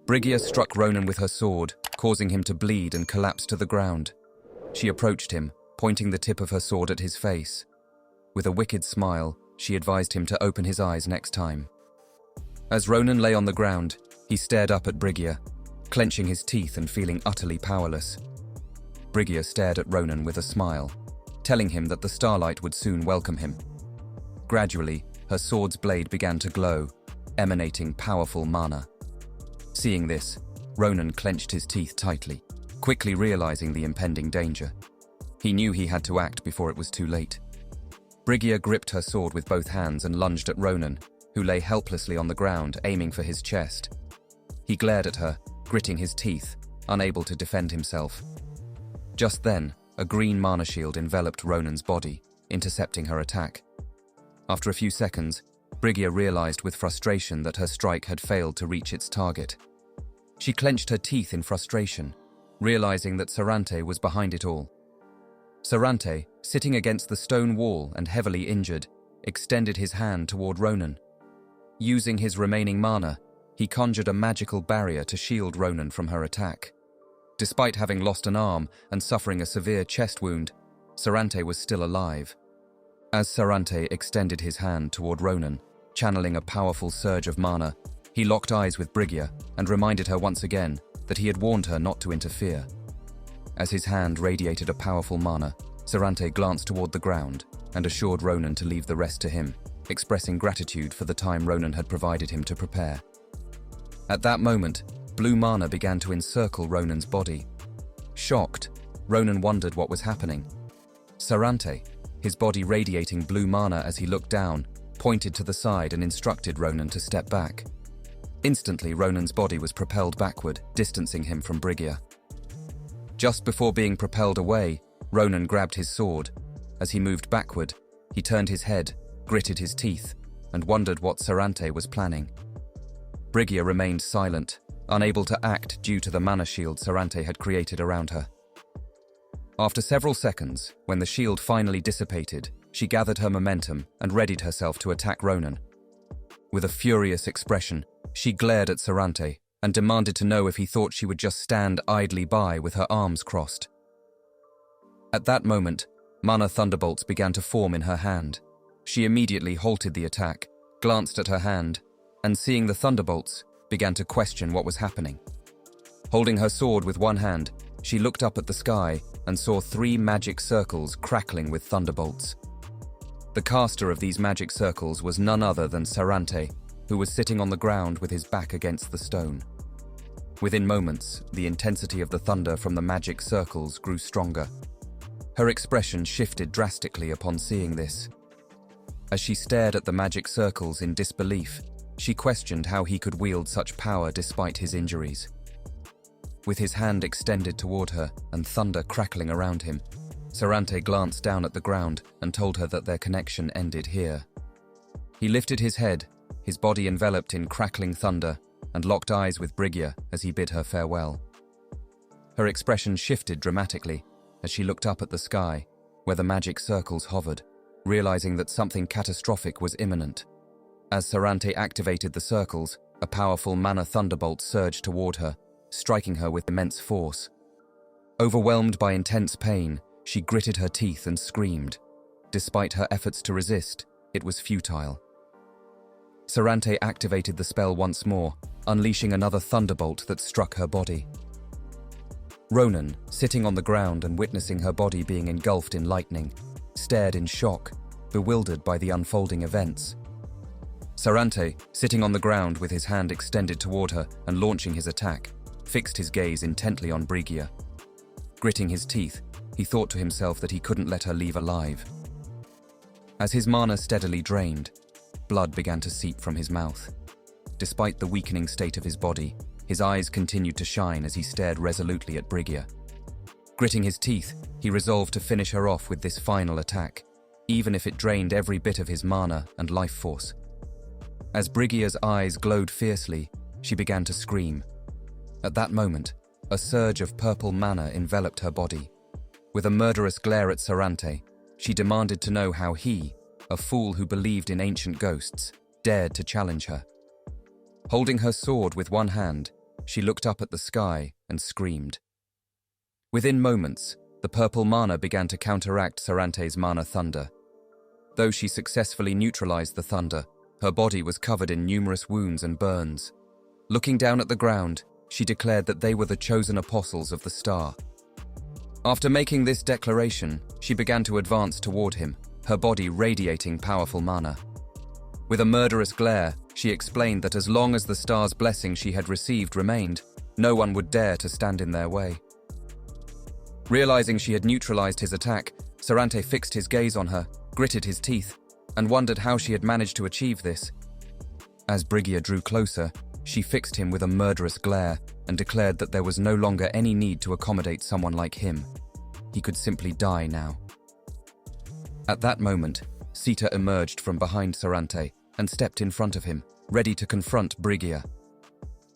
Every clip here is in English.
Briia struck Ronan with her sword, causing him to bleed and collapse to the ground. She approached him, pointing the tip of her sword at his face. With a wicked smile, she advised him to open his eyes next time. As Ronan lay on the ground, he stared up at Briia, clenching his teeth and feeling utterly powerless. Briia stared at Ronan with a smile, telling him that the starlight would soon welcome him. Gradually, her sword's blade began to glow, emanating powerful mana. Seeing this, Ronan clenched his teeth tightly, quickly realizing the impending danger. He knew he had to act before it was too late. Briia gripped her sword with both hands and lunged at Ronan, who lay helplessly on the ground, aiming for his chest. He glared at her, gritting his teeth, unable to defend himself. Just then, a green mana shield enveloped Ronan's body, intercepting her attack. After a few seconds, Briia realized with frustration that her strike had failed to reach its target. She clenched her teeth in frustration, realizing that Sarante was behind it all. Sarante, sitting against the stone wall and heavily injured, extended his hand toward Ronan. Using his remaining mana, he conjured a magical barrier to shield Ronan from her attack. Despite having lost an arm and suffering a severe chest wound, Sarante was still alive. As Sarante extended his hand toward Ronan, channeling a powerful surge of mana, he locked eyes with Briia and reminded her once again that he had warned her not to interfere. As his hand radiated a powerful mana, Sarante glanced toward the ground and assured Ronan to leave the rest to him, expressing gratitude for the time Ronan had provided him to prepare. At that moment, blue mana began to encircle Ronan's body. Shocked, Ronan wondered what was happening. Sarante, his body radiating blue mana as he looked down, pointed to the side and instructed Ronan to step back. Instantly, Ronan's body was propelled backward, distancing him from Briia. Just before being propelled away, Ronan grabbed his sword. As he moved backward, he turned his head, gritted his teeth, and wondered what Sarante was planning. Briia remained silent, unable to act due to the mana shield Sarante had created around her. After several seconds, when the shield finally dissipated, she gathered her momentum and readied herself to attack Ronan. With a furious expression, she glared at Sarante and demanded to know if he thought she would just stand idly by with her arms crossed. At that moment, mana thunderbolts began to form in her hand. She immediately halted the attack, glanced at her hand, and seeing the thunderbolts, began to question what was happening. Holding her sword with one hand, she looked up at the sky and saw 3 magic circles crackling with thunderbolts. The caster of these magic circles was none other than Sarante, who was sitting on the ground with his back against the stone. Within moments, the intensity of the thunder from the magic circles grew stronger. Her expression shifted drastically upon seeing this. As she stared at the magic circles in disbelief, she questioned how he could wield such power despite his injuries. With his hand extended toward her and thunder crackling around him, Sarante glanced down at the ground and told her that their connection ended here. He lifted his head, his body enveloped in crackling thunder, and locked eyes with Briia as he bid her farewell. Her expression shifted dramatically as she looked up at the sky, where the magic circles hovered, realizing that something catastrophic was imminent. As Sarante activated the circles, a powerful mana thunderbolt surged toward her, striking her with immense force. Overwhelmed by intense pain, she gritted her teeth and screamed. Despite her efforts to resist, it was futile. Sarante activated the spell once more, unleashing another thunderbolt that struck her body. Ronan, sitting on the ground and witnessing her body being engulfed in lightning, stared in shock, bewildered by the unfolding events. Sarante, sitting on the ground with his hand extended toward her and launching his attack, fixed his gaze intently on Briia. Gritting his teeth, he thought to himself that he couldn't let her leave alive. As his mana steadily drained, blood began to seep from his mouth. Despite the weakening state of his body, his eyes continued to shine as he stared resolutely at Briia. Gritting his teeth, he resolved to finish her off with this final attack, even if it drained every bit of his mana and life force. As Brigia's eyes glowed fiercely, she began to scream. At that moment, a surge of purple mana enveloped her body. With a murderous glare at Sarante, she demanded to know how he, a fool who believed in ancient ghosts, dared to challenge her. Holding her sword with one hand, she looked up at the sky and screamed. Within moments, the purple mana began to counteract Sarante's mana thunder. Though she successfully neutralized the thunder, her body was covered in numerous wounds and burns. Looking down at the ground, she declared that they were the chosen apostles of the star. After making this declaration, she began to advance toward him, her body radiating powerful mana. With a murderous glare, she explained that as long as the star's blessing she had received remained, no one would dare to stand in their way. Realizing she had neutralized his attack, Sarante fixed his gaze on her, gritted his teeth, and wondered how she had managed to achieve this. As Briia drew closer, she fixed him with a murderous glare and declared that there was no longer any need to accommodate someone like him. He could simply die now. At that moment, Sita emerged from behind Sarante and stepped in front of him, ready to confront Briia.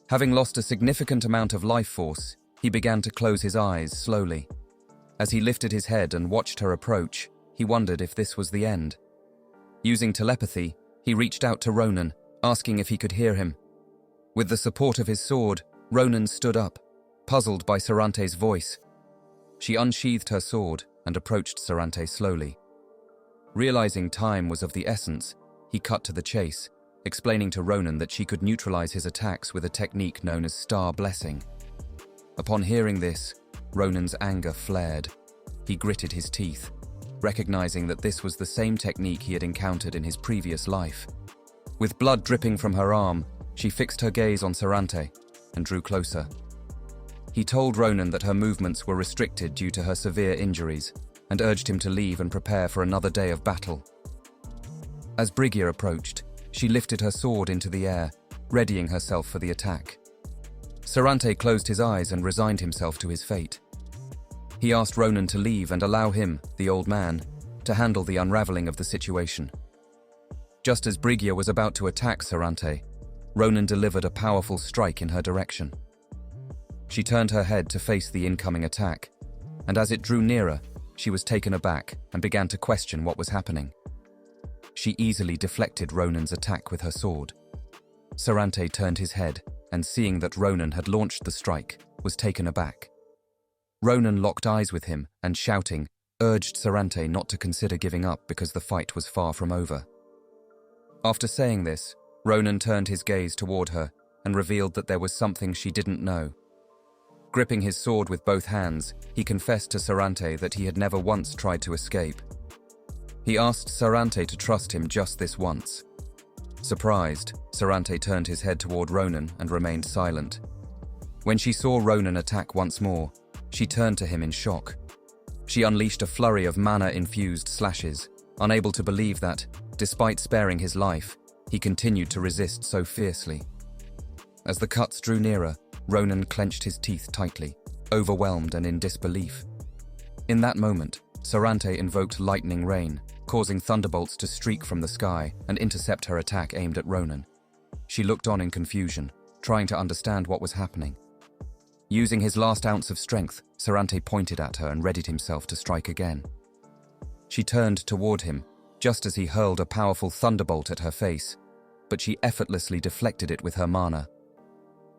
Having lost a significant amount of life force, he began to close his eyes slowly. As he lifted his head and watched her approach, he wondered if this was the end. Using telepathy, he reached out to Ronan, asking if he could hear him. With the support of his sword, Ronan stood up, puzzled by Sarante's voice. She unsheathed her sword and approached Sarante slowly. Realizing time was of the essence, he cut to the chase, explaining to Ronan that she could neutralize his attacks with a technique known as Star Blessing. Upon hearing this, Ronan's anger flared. He gritted his teeth, recognizing that this was the same technique he had encountered in his previous life. With blood dripping from her arm, she fixed her gaze on Sarante and drew closer. He told Ronan that her movements were restricted due to her severe injuries and urged him to leave and prepare for another day of battle. As Briia approached, she lifted her sword into the air, readying herself for the attack. Sarante closed his eyes and resigned himself to his fate. He asked Ronan to leave and allow him, the old man, to handle the unraveling of the situation. Just as Briia was about to attack Sarante, Ronan delivered a powerful strike in her direction. She turned her head to face the incoming attack, and as it drew nearer, she was taken aback and began to question what was happening. She easily deflected Ronan's attack with her sword. Sarante turned his head and, seeing that Ronan had launched the strike, was taken aback. Ronan locked eyes with him and, shouting, urged Sarante not to consider giving up because the fight was far from over. After saying this, Ronan turned his gaze toward her and revealed that there was something she didn't know. Gripping his sword with both hands, he confessed to Sarante that he had never once tried to escape. He asked Sarante to trust him just this once. Surprised, Sarante turned his head toward Ronan and remained silent. When she saw Ronan attack once more, she turned to him in shock. She unleashed a flurry of mana-infused slashes, unable to believe that, despite sparing his life, he continued to resist so fiercely. As the cuts drew nearer, Ronan clenched his teeth tightly, overwhelmed and in disbelief. In that moment, Sarante invoked lightning rain, causing thunderbolts to streak from the sky and intercept her attack aimed at Ronan. She looked on in confusion, trying to understand what was happening. Using his last ounce of strength, Sarante pointed at her and readied himself to strike again. She turned toward him, just as he hurled a powerful thunderbolt at her face, but she effortlessly deflected it with her mana.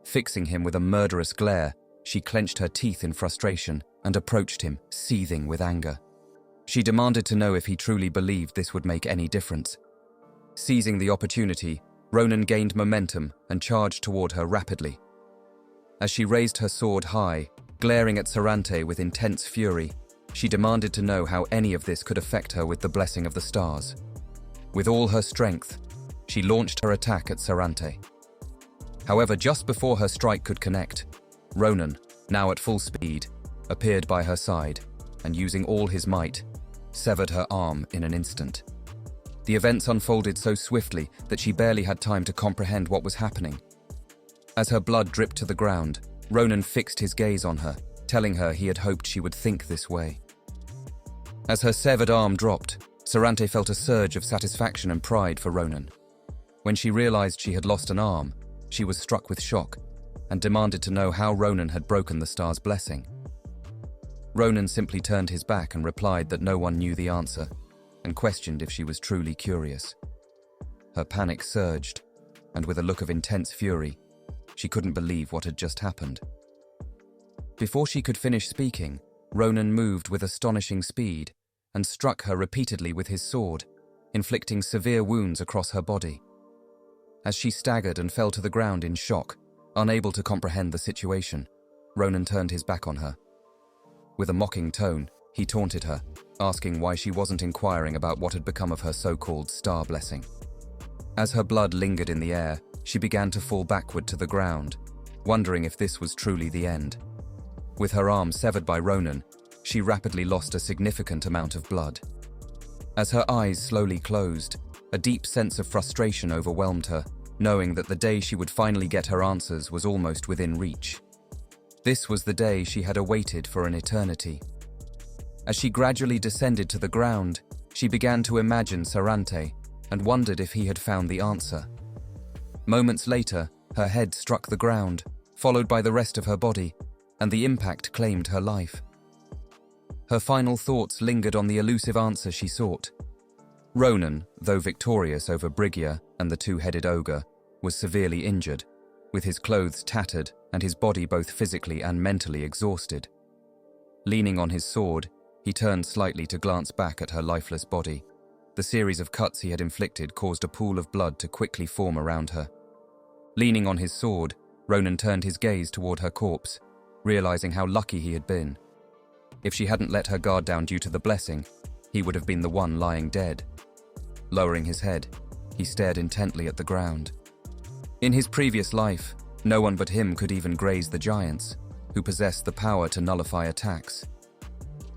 Fixing him with a murderous glare, she clenched her teeth in frustration and approached him, seething with anger. She demanded to know if he truly believed this would make any difference. Seizing the opportunity, Ronan gained momentum and charged toward her rapidly. As she raised her sword high, glaring at Sarante with intense fury, she demanded to know how any of this could affect her with the blessing of the stars. With all her strength, she launched her attack at Sarante. However, just before her strike could connect, Ronan, now at full speed, appeared by her side and, using all his might, severed her arm in an instant. The events unfolded so swiftly that she barely had time to comprehend what was happening. As her blood dripped to the ground, Ronan fixed his gaze on her, telling her he had hoped she would think this way. As her severed arm dropped, Sarante felt a surge of satisfaction and pride for Ronan. When she realized she had lost an arm, she was struck with shock and demanded to know how Ronan had broken the star's blessing. Ronan simply turned his back and replied that no one knew the answer, and questioned if she was truly curious. Her panic surged, and with a look of intense fury, She couldn't believe what had just happened. Before she could finish speaking, Ronan moved with astonishing speed and struck her repeatedly with his sword, inflicting severe wounds across her body. As she staggered and fell to the ground in shock, unable to comprehend the situation, Ronan turned his back on her. With a mocking tone, he taunted her, asking why she wasn't inquiring about what had become of her so-called star blessing. As her blood lingered in the air, she began to fall backward to the ground, wondering if this was truly the end. With her arm severed by Ronan, she rapidly lost a significant amount of blood. As her eyes slowly closed, a deep sense of frustration overwhelmed her, knowing that the day she would finally get her answers was almost within reach. This was the day she had awaited for an eternity. As she gradually descended to the ground, she began to imagine Sarante and wondered if he had found the answer. Moments later, her head struck the ground, followed by the rest of her body, and the impact claimed her life. Her final thoughts lingered on the elusive answer she sought. Ronan, though victorious over Briia and the two-headed ogre, was severely injured, with his clothes tattered and his body both physically and mentally exhausted. Leaning on his sword, he turned slightly to glance back at her lifeless body. The series of cuts he had inflicted caused a pool of blood to quickly form around her. Leaning on his sword, Ronan turned his gaze toward her corpse, realizing how lucky he had been. If she hadn't let her guard down due to the blessing, he would have been the one lying dead. Lowering his head, he stared intently at the ground. In his previous life, no one but him could even graze the giants, who possessed the power to nullify attacks.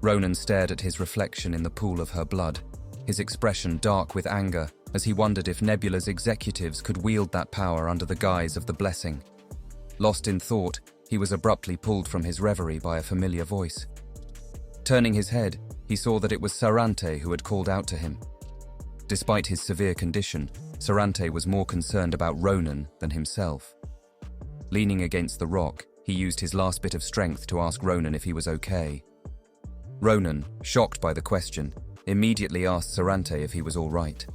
Ronan stared at his reflection in the pool of her blood, his expression dark with anger as he wondered if Nebula's executives could wield that power under the guise of the blessing. Lost in thought, he was abruptly pulled from his reverie by a familiar voice. Turning his head, he saw that it was Sarante who had called out to him. Despite his severe condition, Sarante was more concerned about Ronan than himself. Leaning against the rock, he used his last bit of strength to ask Ronan if he was okay. Ronan, shocked by the question, immediately asked Sarante if he was all right.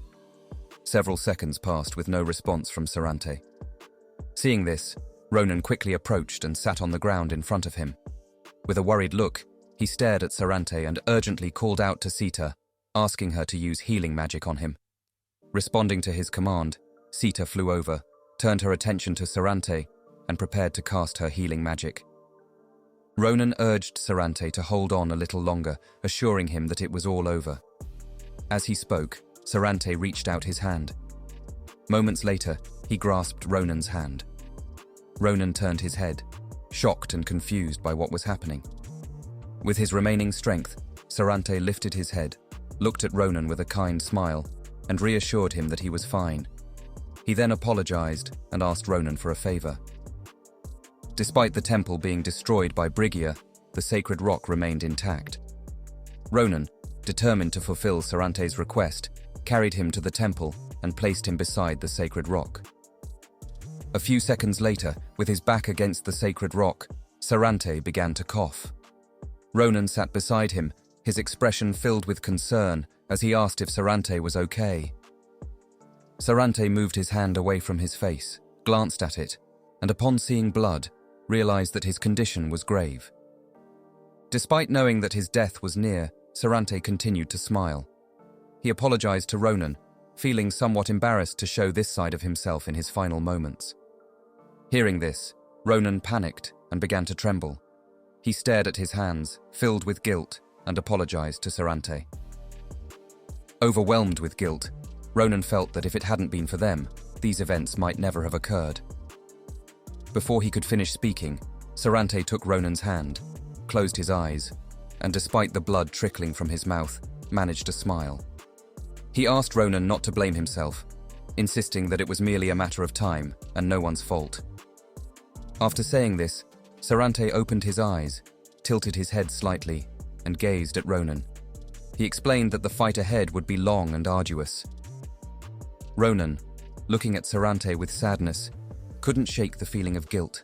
Several seconds passed with no response from Sarante. Seeing this, Ronan quickly approached and sat on the ground in front of him. With a worried look, he stared at Sarante and urgently called out to Sita, asking her to use healing magic on him. Responding to his command, Sita flew over, turned her attention to Sarante, and prepared to cast her healing magic. Ronan urged Sarante to hold on a little longer, assuring him that it was all over. As he spoke, Sarante reached out his hand. Moments later, he grasped Ronan's hand. Ronan turned his head, shocked and confused by what was happening. With his remaining strength, Sarante lifted his head, looked at Ronan with a kind smile, and reassured him that he was fine. He then apologized and asked Ronan for a favor. Despite the temple being destroyed by Briia, the sacred rock remained intact. Ronan, determined to fulfill Sarante's request, carried him to the temple and placed him beside the sacred rock. A few seconds later, with his back against the sacred rock, Sarante began to cough. Ronan sat beside him, his expression filled with concern as he asked if Sarante was okay. Sarante moved his hand away from his face, glanced at it, and upon seeing blood, realized that his condition was grave. Despite knowing that his death was near, Sarante continued to smile. He apologized to Ronan, feeling somewhat embarrassed to show this side of himself in his final moments. Hearing this, Ronan panicked and began to tremble. He stared at his hands, filled with guilt, and apologized to Sarante. Overwhelmed with guilt, Ronan felt that if it hadn't been for them, these events might never have occurred. Before he could finish speaking, Sarante took Ronan's hand, closed his eyes, and despite the blood trickling from his mouth, managed to smile. He asked Ronan not to blame himself, insisting that it was merely a matter of time and no one's fault. After saying this, Sarante opened his eyes, tilted his head slightly, and gazed at Ronan. He explained that the fight ahead would be long and arduous. Ronan, looking at Sarante with sadness, couldn't shake the feeling of guilt.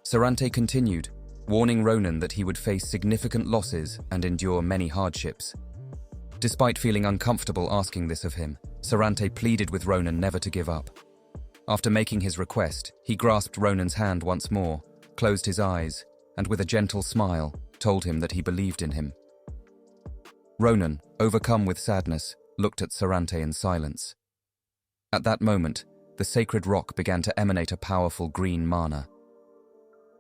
Sarante continued, warning Ronan that he would face significant losses and endure many hardships. Despite feeling uncomfortable asking this of him, Sarante pleaded with Ronan never to give up. After making his request, he grasped Ronan's hand once more, closed his eyes, and with a gentle smile, told him that he believed in him. Ronan, overcome with sadness, looked at Sarante in silence. At that moment, the sacred rock began to emanate a powerful green mana.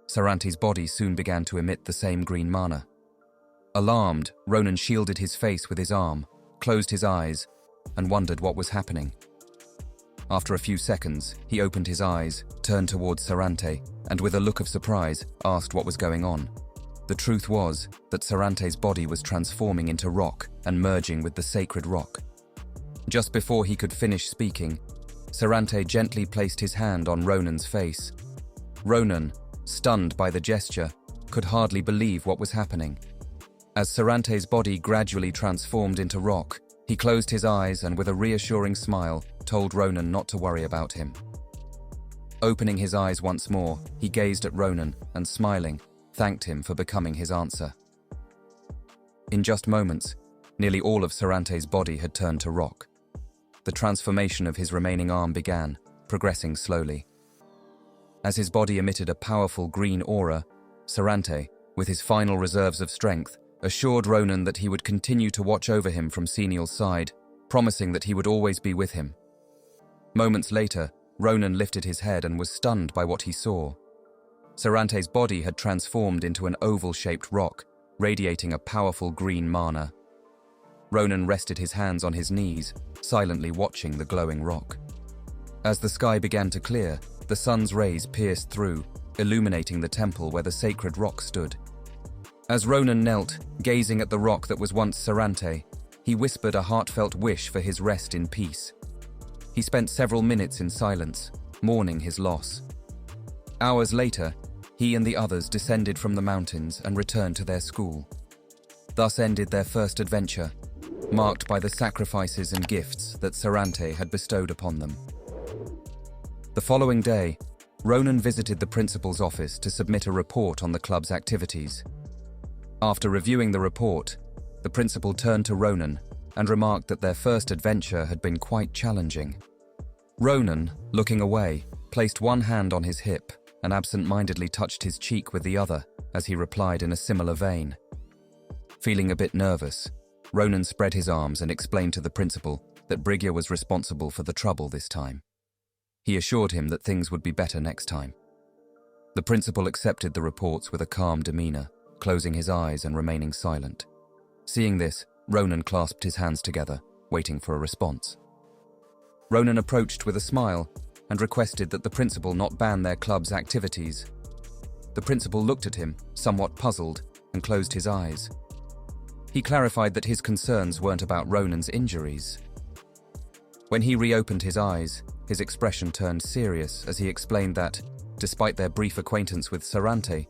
Sarante's body soon began to emit the same green mana. Alarmed, Ronan shielded his face with his arm, closed his eyes, and wondered what was happening. After a few seconds, he opened his eyes, turned towards Sarante, and with a look of surprise, asked what was going on. The truth was that Sarante's body was transforming into rock and merging with the sacred rock. Just before he could finish speaking, Sarante gently placed his hand on Ronan's face. Ronan, stunned by the gesture, could hardly believe what was happening. As Sarante's body gradually transformed into rock, he closed his eyes and with a reassuring smile, told Ronan not to worry about him. Opening his eyes once more, he gazed at Ronan and, smiling, thanked him for becoming his answer. In just moments, nearly all of Sarante's body had turned to rock. The transformation of his remaining arm began, progressing slowly. As his body emitted a powerful green aura, Sarante, with his final reserves of strength, assured Ronan that he would continue to watch over him from Senial's side, promising that he would always be with him. Moments later, Ronan lifted his head and was stunned by what he saw. Sarante's body had transformed into an oval-shaped rock, radiating a powerful green mana. Ronan rested his hands on his knees, silently watching the glowing rock. As the sky began to clear, the sun's rays pierced through, illuminating the temple where the sacred rock stood. As Ronan knelt, gazing at the rock that was once Sarante, he whispered a heartfelt wish for his rest in peace. He spent several minutes in silence, mourning his loss. Hours later, he and the others descended from the mountains and returned to their school. Thus ended their first adventure, marked by the sacrifices and gifts that Sarante had bestowed upon them. The following day, Ronan visited the principal's office to submit a report on the club's activities. After reviewing the report, the principal turned to Ronan and remarked that their first adventure had been quite challenging. Ronan, looking away, placed one hand on his hip and absent-mindedly touched his cheek with the other as he replied in a similar vein. Feeling a bit nervous, Ronan spread his arms and explained to the principal that Briia was responsible for the trouble this time. He assured him that things would be better next time. The principal accepted the reports with a calm demeanor, closing his eyes and remaining silent. Seeing this, Ronan clasped his hands together, waiting for a response. Ronan approached with a smile and requested that the principal not ban their club's activities. The principal looked at him, somewhat puzzled, and closed his eyes. He clarified that his concerns weren't about Ronan's injuries. When he reopened his eyes, his expression turned serious as he explained that, despite their brief acquaintance with Sarante,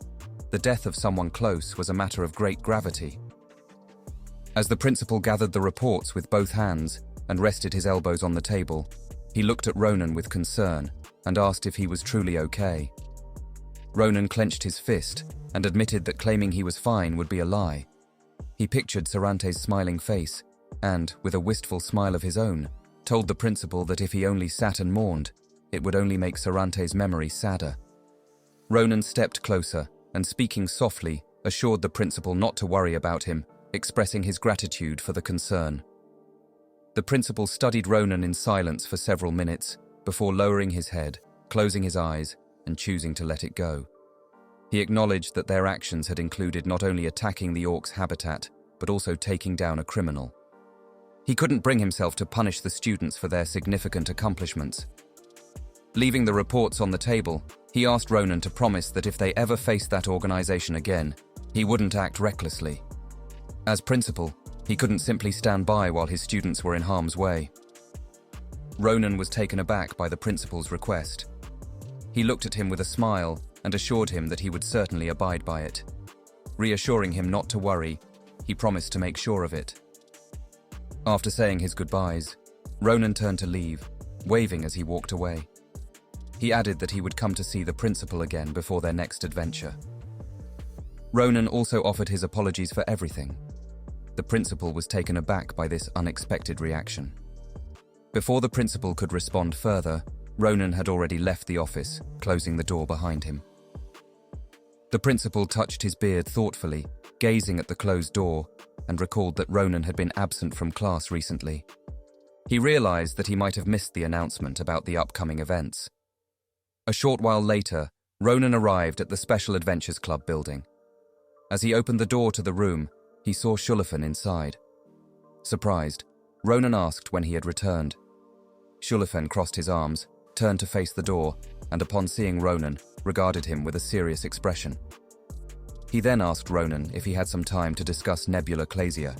the death of someone close was a matter of great gravity. As the principal gathered the reports with both hands and rested his elbows on the table, he looked at Ronan with concern and asked if he was truly okay. Ronan clenched his fist and admitted that claiming he was fine would be a lie. He pictured Sarante's smiling face and, with a wistful smile of his own, told the principal that if he only sat and mourned, it would only make Sarante's memory sadder. Ronan stepped closer and, speaking softly, assured the principal not to worry about him, expressing his gratitude for the concern. The principal studied Ronan in silence for several minutes before lowering his head, closing his eyes, and choosing to let it go. He acknowledged that their actions had included not only attacking the orc's habitat, but also taking down a criminal. He couldn't bring himself to punish the students for their significant accomplishments. Leaving the reports on the table, he asked Ronan to promise that if they ever faced that organization again, he wouldn't act recklessly. As principal, he couldn't simply stand by while his students were in harm's way. Ronan was taken aback by the principal's request. He looked at him with a smile and assured him that he would certainly abide by it. Reassuring him not to worry, he promised to make sure of it. After saying his goodbyes, Ronan turned to leave, waving as he walked away. He added that he would come to see the principal again before their next adventure. Ronan also offered his apologies for everything. The principal was taken aback by this unexpected reaction. Before the principal could respond further, Ronan had already left the office, closing the door behind him. The principal touched his beard thoughtfully, gazing at the closed door, and recalled that Ronan had been absent from class recently. He realized that he might have missed the announcement about the upcoming events. A short while later, Ronan arrived at the Special Adventures Club building. As he opened the door to the room, he saw Shulafan inside. Surprised, Ronan asked when he had returned. Shulafan crossed his arms, turned to face the door, and upon seeing Ronan, regarded him with a serious expression. He then asked Ronan if he had some time to discuss Nebula Clasia,